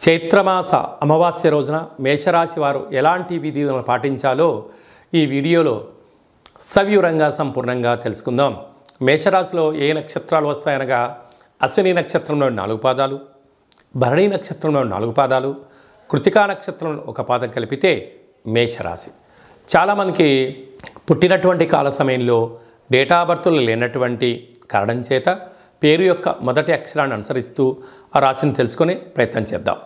చైత్రమాస అమావాస్య రోజున మేషరాశి వారు ఎలాంటి విధులను పాటించాలో ఈ వీడియోలో సవివరంగా సంపూర్ణంగా తెలుసుకుందాం. మేషరాశిలో ఏ నక్షత్రాలు వస్తాయనగా అశ్విని నక్షత్రంలో 4 పాదాలు, భరణి నక్షత్రంలో 4 పాదాలు, కృతికా నక్షత్రంలో 1 పాదం కలిపితే మేషరాశి. చాలామందికి పుట్టినటువంటి కాల సమయంలో డేటా బర్త్లు లేనటువంటి కారణం చేత పేరు యొక్క మొదటి అక్షరాన్ని అనుసరిస్తూ ఆ రాశిని తెలుసుకునే ప్రయత్నం చేద్దాం.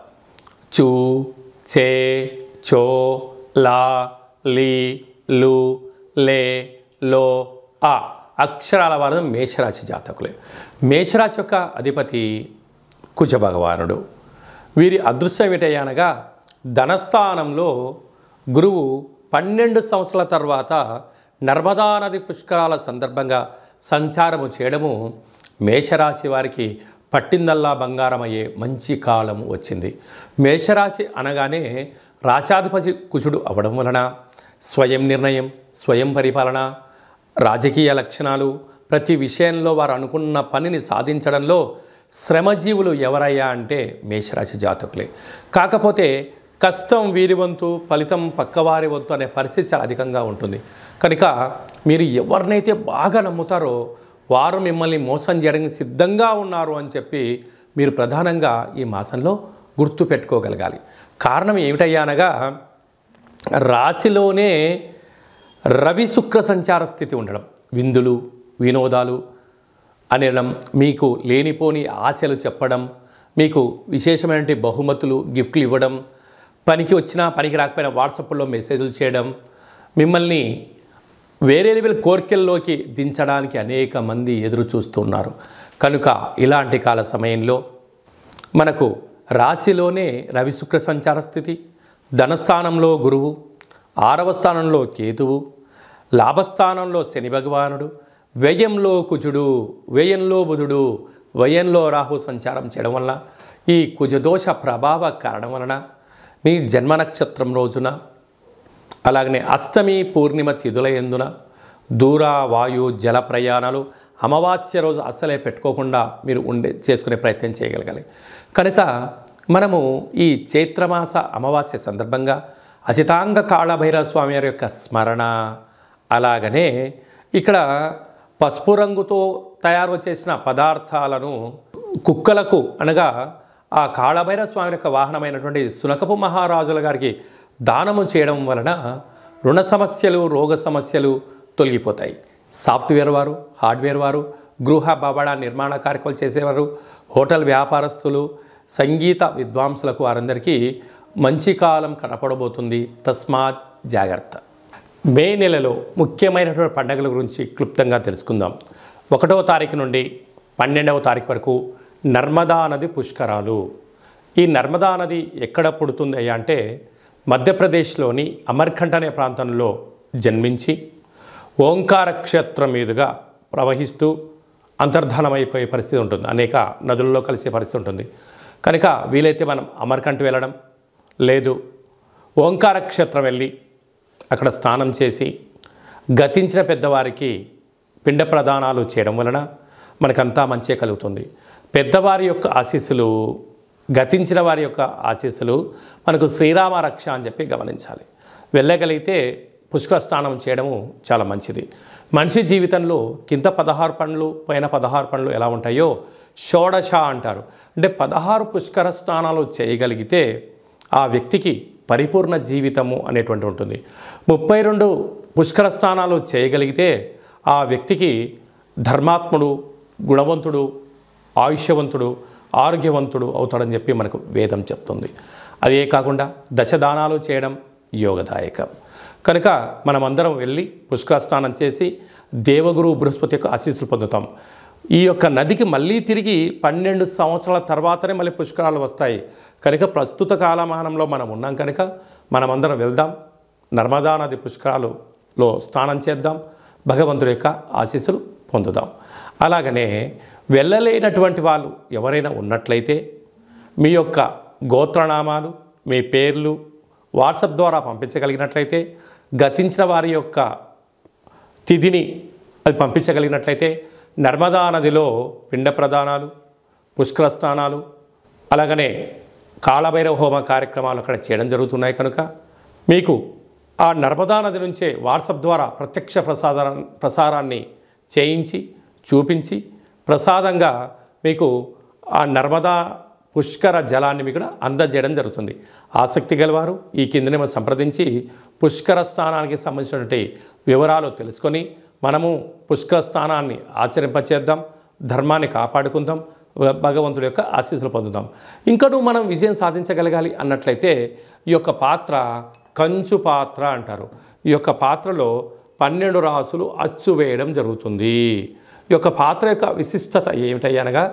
చూ, చే, చో, లా, లీ, లు, లే, లో, ఆ అక్షరాల వారు మేషరాశి జాతకులే. మేషరాశి యొక్క అధిపతి కుజ భగవానుడు. వీరి అదృశ్యం ఏటనగా ధనస్థానంలో గురువు 12 సంవత్సరాల తర్వాత నర్మదా నది పుష్కరాల సందర్భంగా సంచారము చేయడము మేషరాశి వారికి పట్టిందల్లా బంగారం అయ్యే మంచి కాలం వచ్చింది. మేషరాశి అనగానే రాశాధిపతి కుజుడు అవడం వలన స్వయం నిర్ణయం, స్వయం పరిపాలన, రాజకీయ లక్షణాలు, ప్రతి విషయంలో వారు అనుకున్న పనిని సాధించడంలో శ్రమజీవులు ఎవరయ్యా అంటే మేషరాశి జాతకులే. కాకపోతే కష్టం వీరి వంతు, ఫలితం పక్కవారి వంతు అనే పరిస్థితి చాలా అధికంగా ఉంటుంది. కనుక మీరు ఎవరినైతే బాగా నమ్ముతారో వారు మిమ్మల్ని మోసం చేయడానికి సిద్ధంగా ఉన్నారు అని చెప్పి మీరు ప్రధానంగా ఈ మాసంలో గుర్తు పెట్టుకోగలగాలి. కారణం ఏమిటయ్యా అనగా రాశిలోనే రవి శుక్ర సంచార స్థితి ఉండడం, విందులు వినోదాలు అనడం, మీకు లేనిపోని ఆశలు చెప్పడం, మీకు విశేషమైన బహుమతులు గిఫ్ట్లు ఇవ్వడం, పనికి వచ్చినా పనికి రాకపోయినా వాట్సాప్లో మెసేజ్లు చేయడం, మిమ్మల్ని వేరే లెవెల్ కోర్కెల్లోకి దించడానికి అనేక మంది ఎదురు చూస్తున్నారు. కనుక ఇలాంటి కాల సమయంలో మనకు రాశిలోనే రవి శుక్ర సంచార స్థితి, ధనస్థానంలో గురువు, 6వ స్థానంలో కేతువు, లాభస్థానంలో శని భగవానుడు, వ్యయంలో కుజుడు, వ్యయంలో బుధుడు, వ్యయంలో రాహు సంచారం చేయడం వలన ఈ కుజదోష ప్రభావ కారణం వలన మీ జన్మ నక్షత్రం రోజున అలాగనే అష్టమి పూర్ణిమ తిథుల యందున దూర వాయు జల ప్రయాణాలు అమావాస్య రోజు అస్సలే పెట్టుకోకుండా మీరు చేసుకునే ప్రయత్నం చేయగలగాలి. కనుక మనము ఈ చైత్రమాస అమావాస్య సందర్భంగా అచితాంగ కాళభైరవ స్వామి వారి యొక్క స్మరణ, అలాగనే ఇక్కడ పసుపు రంగుతో తయారు చేసిన పదార్థాలను కుక్కలకు అనగా ఆ కాళభైరవ స్వామి యొక్క వాహనమైనటువంటి సునకపు మహారాజుల గారికి దానము చేయడం వలన రుణ సమస్యలు, రోగ సమస్యలు తొలగిపోతాయి. సాఫ్ట్వేర్ వారు, హార్డ్వేర్ వారు, గృహ భవన నిర్మాణ కార్యక్రమాలు చేసేవారు, హోటల్ వ్యాపారస్తులు, సంగీత విద్వాంసులకు వారందరికీ మంచి కాలం కనపడబోతుంది. తస్మాత్ జాగ్రత్త. మే నెలలో ముఖ్యమైనటువంటి పండుగల గురించి క్లుప్తంగా తెలుసుకుందాం. 1వ తారీఖు నుండి 12వ తారీఖు వరకు నర్మదా నది పుష్కరాలు. ఈ నర్మదా నది ఎక్కడ పుడుతుంది అంటే మధ్యప్రదేశ్లోని అమర్కంఠ్ అనే ప్రాంతంలో జన్మించి ఓంకార క్షేత్రం మీదుగా ప్రవహిస్తూ అంతర్ధానమైపోయే పరిస్థితి ఉంటుంది. అనేక నదులలో కలిసే పరిస్థితి ఉంటుంది. కనుక వీలైతే మనం అమర్కంఠ్ వెళ్ళడం, లేదు ఓంకార క్షేత్రం వెళ్ళి అక్కడ స్నానం చేసి గతించిన పెద్దవారికి పిండ ప్రదానాలు చేయడం వలన మనకంతా మంచి కలుగుతుంది. పెద్దవారి యొక్క ఆశీస్సులు, గతించిన వారి యొక్క ఆశీస్సులు మనకు శ్రీరామ రక్ష అని చెప్పి గమనించాలి. వెళ్ళగలిగితే పుష్కర స్నానం చేయడము చాలా మంచిది. మనిషి జీవితంలో కింద 16 పనులు, పైన 16 పనులు ఎలా ఉంటాయో షోడశ అంటారు. అంటే 16 పుష్కర స్నానాలు చేయగలిగితే ఆ వ్యక్తికి పరిపూర్ణ జీవితము అనేటువంటి ఉంటుంది. 32 పుష్కర స్నానాలు చేయగలిగితే ఆ వ్యక్తికి ధర్మాత్ముడు, గుణవంతుడు, ఆయుష్యవంతుడు, ఆరోగ్యవంతుడు అవుతాడని చెప్పి మనకు వేదం చెప్తుంది. అదే కాకుండా దశదానాలు చేయడం యోగదాయకం. కనుక మనమందరం వెళ్ళి పుష్కర స్నానం చేసి దేవగురు బృహస్పతి యొక్క ఆశీస్సులు పొందుతాం. ఈ యొక్క నదికి మళ్ళీ తిరిగి 12 సంవత్సరాల తర్వాతనే మళ్ళీ పుష్కరాలు వస్తాయి. కనుక ప్రస్తుత కాలమానంలో మనం ఉన్నాం కనుక మనమందరం వెళ్దాం, నర్మదా నది పుష్కరాలలో స్నానం చేద్దాం, భగవంతుడి యొక్క ఆశీస్సులు పొందుదాం. అలాగనే వెళ్ళలేనటువంటి వాళ్ళు ఎవరైనా ఉన్నట్లయితే మీ యొక్క గోత్రనామాలు, మీ పేర్లు వాట్సాప్ ద్వారా పంపించగలిగినట్లయితే, గతించిన వారి యొక్క తిథిని అది పంపించగలిగినట్లయితే నర్మదా నదిలో పిండ ప్రదానాలు, పుష్కర స్నానాలు, అలాగనే కాళభైరవ హోమ కార్యక్రమాలు అక్కడ చేయడం జరుగుతున్నాయి. కనుక మీకు ఆ నర్మదా నది నుంచే వాట్సాప్ ద్వారా ప్రత్యక్ష ప్రసారాన్ని చేయించి చూపించి ప్రసాదంగా మీకు ఆ నర్మదా పుష్కర జలాన్ని మీకు అందజేయడం జరుగుతుంది. ఆసక్తి గలవారు ఈ కిందనే మనం సంప్రదించి పుష్కర స్థానానికి సంబంధించినటువంటి వివరాలు తెలుసుకొని మనము పుష్కర స్థానాన్ని ఆచరింపచేద్దాం, ధర్మాన్ని కాపాడుకుందాం, భగవంతుడి యొక్క ఆశీస్సులు పొందుదాం. ఇంకనూ మనం విజయం సాధించగలగాలి అన్నట్లయితే ఈ యొక్క పాత్ర కంచు పాత్ర అంటారు. ఈ యొక్క పాత్రలో 12 రాసులు అచ్చు వేయడం జరుగుతుంది. ఈ యొక్క పాత్ర యొక్క విశిష్టత ఏమిటనగా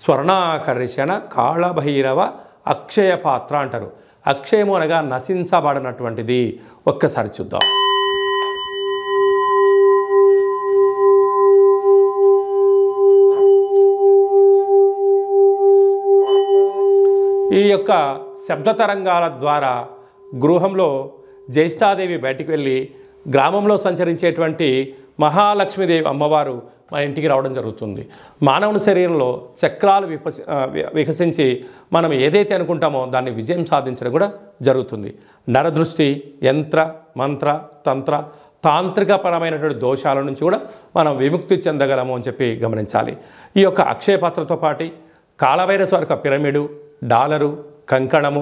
స్వర్ణాకర్షణ కాళభైరవ అక్షయ పాత్ర అంటారు. అక్షయము అనగా నశించబడినటువంటిది. ఒక్కసారి చూద్దాం. ఈ యొక్క శబ్ద తరంగాల ద్వారా గృహంలో జ్యేష్ఠాదేవి బయటికి వెళ్ళి గ్రామంలో సంచరించేటువంటి మహాలక్ష్మీదేవి అమ్మవారు మన ఇంటికి రావడం జరుగుతుంది. మానవుని శరీరంలో చక్రాలు వికసించి మనం ఏదైతే అనుకుంటామో దాన్ని విజయం సాధించడం కూడా జరుగుతుంది. నరదృష్టి, యంత్ర, మంత్ర, తంత్ర, తాంత్రికపరమైనటువంటి దోషాల నుంచి కూడా మనం విముక్తి చెందగలము అని చెప్పి గమనించాలి. ఈ యొక్క అక్షయ పాత్రతో పాటు కాళభైరవ యొక్క పిరమిడు, డాలరు, కంకణము,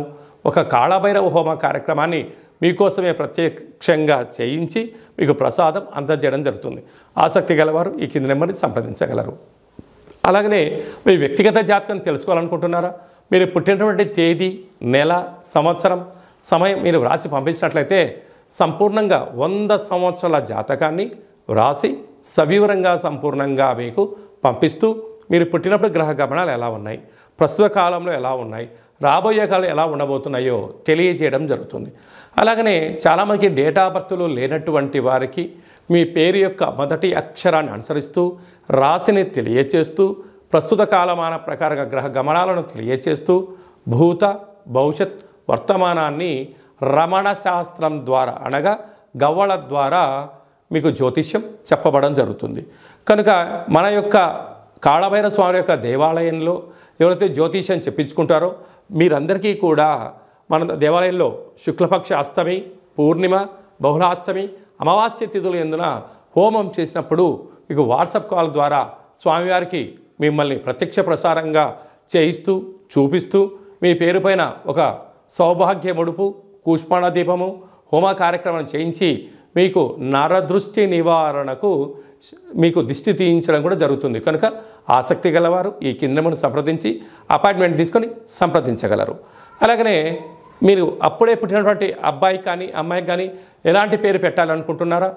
ఒక కాళభైరవ హోమ కార్యక్రమాన్ని మీకోసమే ప్రత్యక్షంగా చేయించి మీకు ప్రసాదం అందజేయడం జరుగుతుంది. ఆసక్తి గలవారు ఈ కింది నెంబర్ని సంప్రదించగలరు. అలాగనే మీ వ్యక్తిగత జాతకం తెలుసుకోవాలనుకుంటున్నారా? మీరు పుట్టినటువంటి తేదీ, నెల, సంవత్సరం, సమయం మీరు వ్రాసి పంపించినట్లయితే సంపూర్ణంగా 100 సంవత్సరాల జాతకాన్ని వ్రాసి సవివరంగా సంపూర్ణంగా మీకు పంపిస్తూ మీరు పుట్టినప్పుడు గ్రహ గమనాలు ఎలా ఉన్నాయి, ప్రస్తుత కాలంలో ఎలా ఉన్నాయి, రాబోయే కాలం ఎలా ఉండబోతున్నాయో తెలియజేయడం జరుగుతుంది. అలాగనే చాలామందికి డేట్ ఆఫ్ బర్త్లు లేనటువంటి వారికి మీ పేరు యొక్క మొదటి అక్షరాన్ని అనుసరిస్తూ రాశిని తెలియచేస్తూ ప్రస్తుత కాలమాన ప్రకారంగా గ్రహ గమనాలను తెలియచేస్తూ భూత భవిష్యత్ వర్తమానాన్ని రమణ శాస్త్రం ద్వారా అనగా గవ్వల ద్వారా మీకు జ్యోతిష్యం చెప్పబడడం జరుగుతుంది. కనుక మన యొక్క కాళభైరవ స్వామి యొక్క దేవాలయంలో ఎవరైతే జ్యోతిష్యం చెప్పించుకుంటారో మీరందరికీ కూడా మన దేవాలయంలో శుక్లపక్ష అష్టమి, పూర్ణిమ, బహుళాష్టమి, అమావాస్య తిథులు ఎందున హోమం చేసినప్పుడు మీకు వాట్సాప్ కాల్ ద్వారా స్వామివారికి మిమ్మల్ని ప్రత్యక్ష ప్రసారంగా చేయిస్తూ చూపిస్తూ మీ పేరు పైన ఒక సౌభాగ్య ముడుపు, కూష్మాణ దీపము, హోమ కార్యక్రమం చేయించి మీకు నరదృష్టి నివారణకు మీకు దిష్టి తీయించడం కూడా జరుగుతుంది. కనుక ఆసక్తి గలవారు ఈ కిందను సంప్రదించి అపాయింట్మెంట్ తీసుకొని సంప్రదించగలరు. అలాగనే మీరు అప్పుడే పుట్టినటువంటి అబ్బాయి కానీ అమ్మాయి కానీ ఎలాంటి పేరు పెట్టాలనుకుంటున్నారా?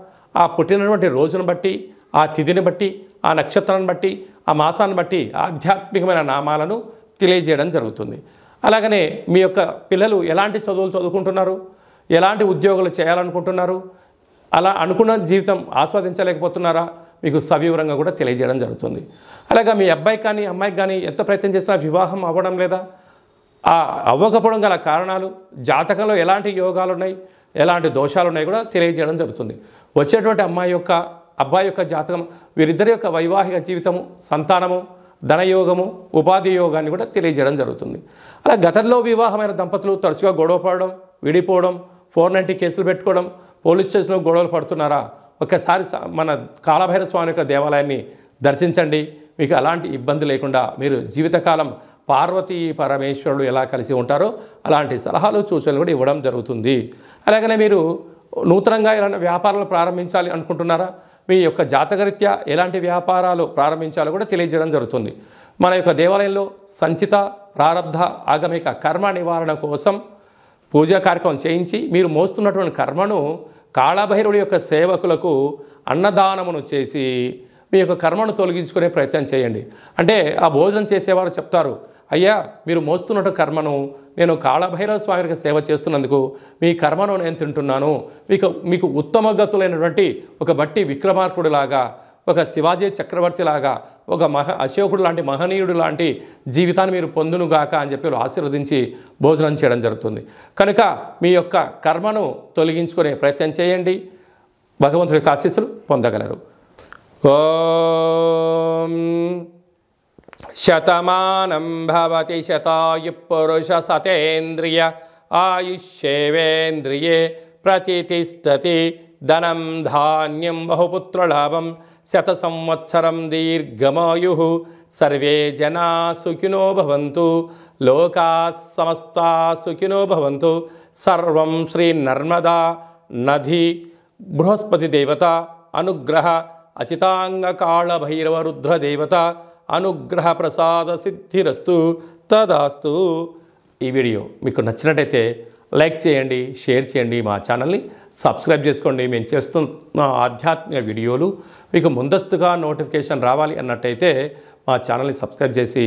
ఆ పుట్టినటువంటి రోజును బట్టి, ఆ తిథిని బట్టి, ఆ నక్షత్రాన్ని బట్టి, ఆ మాసాన్ని బట్టి ఆధ్యాత్మికమైన నామాలను తెలియజేయడం జరుగుతుంది. అలాగనే మీ యొక్క పిల్లలు ఎలాంటి చదువులు చదువుకుంటున్నారు, ఎలాంటి ఉద్యోగాలు చేయాలనుకుంటున్నారు, అలా అనుకున్న జీవితం ఆస్వాదించలేకపోతున్నారా, మీకు సవివరంగా కూడా తెలియజేయడం జరుగుతుంది. అలాగే మీ అబ్బాయి కానీ అమ్మాయికి కానీ ఎంత ప్రయత్నం చేసినా వివాహం అవ్వడం లేదా, ఆ అవ్వకపోవడం గల కారణాలు, జాతకంలో ఎలాంటి యోగాలు ఉన్నాయి, ఎలాంటి దోషాలు ఉన్నాయి కూడా తెలియజేయడం జరుగుతుంది. వచ్చేటువంటి అమ్మాయి యొక్క అబ్బాయి యొక్క జాతకం, వీరిద్దరి యొక్క వైవాహిక జీవితము, సంతానము, ధనయోగము, ఉపాధి యోగాన్ని కూడా తెలియజేయడం జరుగుతుంది. అలా గతంలో వివాహమైన దంపతులు తరచుగా గొడవ పడడం, విడిపోవడం, 490 కేసులు పెట్టుకోవడం, పోలీస్ స్టేషన్లో గొడవలు పడుతున్నారా? ఒక్కసారి మన కాళభైరవ స్వామి యొక్క దేవాలయాన్ని దర్శించండి. మీకు అలాంటి ఇబ్బంది లేకుండా మీరు జీవితకాలం పార్వతీ పరమేశ్వరుడు ఎలా కలిసి ఉంటారో అలాంటి సలహాలు సూచనలు కూడా ఇవ్వడం జరుగుతుంది. అలాగనే మీరు నూతనంగా ఎలాంటి వ్యాపారాలు ప్రారంభించాలి అనుకుంటున్నారా? మీ యొక్క జాతకరీత్యా ఎలాంటి వ్యాపారాలు ప్రారంభించాలో కూడా తెలియజేయడం జరుగుతుంది. మన యొక్క దేవాలయంలో సంచిత, ప్రారబ్ధ, ఆగమిక కర్మ నివారణ కోసం పూజా కార్యక్రమం చేయించి మీరు మోస్తున్నటువంటి కర్మను కాళభైరవుడి యొక్క సేవకులకు అన్నదానమును చేసి మీ యొక్క కర్మను తొలగించుకునే ప్రయత్నం చేయండి. అంటే ఆ భోజనం చేసేవారు చెప్తారు, అయ్యా మీరు మోస్తున్నట్టు కర్మను నేను కాళభైరవ స్వామికి సేవ చేస్తున్నందుకు మీ కర్మను నేను తింటున్నాను, మీకు ఉత్తమ గతులైనటువంటి ఒక బట్టి విక్రమార్కుడిలాగా, ఒక శివాజీ చక్రవర్తి లాగా, ఒక అశోకుడు లాంటి మహనీయుడు లాంటి జీవితాన్ని మీరు పొందునుగాక అని చెప్పి ఆశీర్వదించి భోజనం చేయడం జరుగుతుంది. కనుక మీ యొక్క కర్మను తొలగించుకునే ప్రయత్నం చేయండి, భగవంతుడి యొక్క ఆశీస్సులు పొందగలరు. ఓం శతమానం భవతి శతాయు పురుష సతేంద్రియ ఆయుష్యేవేంద్రియే ప్రతిష్టతి ధనం ధాన్యం బహుపుత్రలాభం శత సంవత్సరం దీర్ఘమాయు సర్వే జనా సుఖినో భవంతు లోకా సమస్తా సుఖినో భవంతు. సర్వం శ్రీ నర్మదా నది బృహస్పతి దేవత అనుగ్రహ అచితాంగ కాళ భైరవ రుద్ర దేవత అనుగ్రహ ప్రసాద సిద్ధిరస్తు తదాస్తు. ఈ వీడియో మీకు నచ్చినట్టయితే లైక్ చేయండి, షేర్ చేయండి, మా ఛానల్ని సబ్స్క్రైబ్ చేసుకోండి. మేము చేస్తున్న ఆధ్యాత్మిక వీడియోలు మీకు ముందస్తుగా నోటిఫికేషన్ రావాలి అన్నట్టయితే మా ఛానల్ని సబ్స్క్రైబ్ చేసి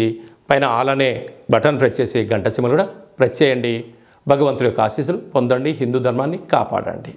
పైన ఆల్ అనే బటన్ ప్రెస్ చేసి గంట సింబల్ కూడా ప్రెస్ చేయండి. భగవంతుడి యొక్క ఆశీస్సులు పొందండి, హిందూ ధర్మాన్ని కాపాడండి.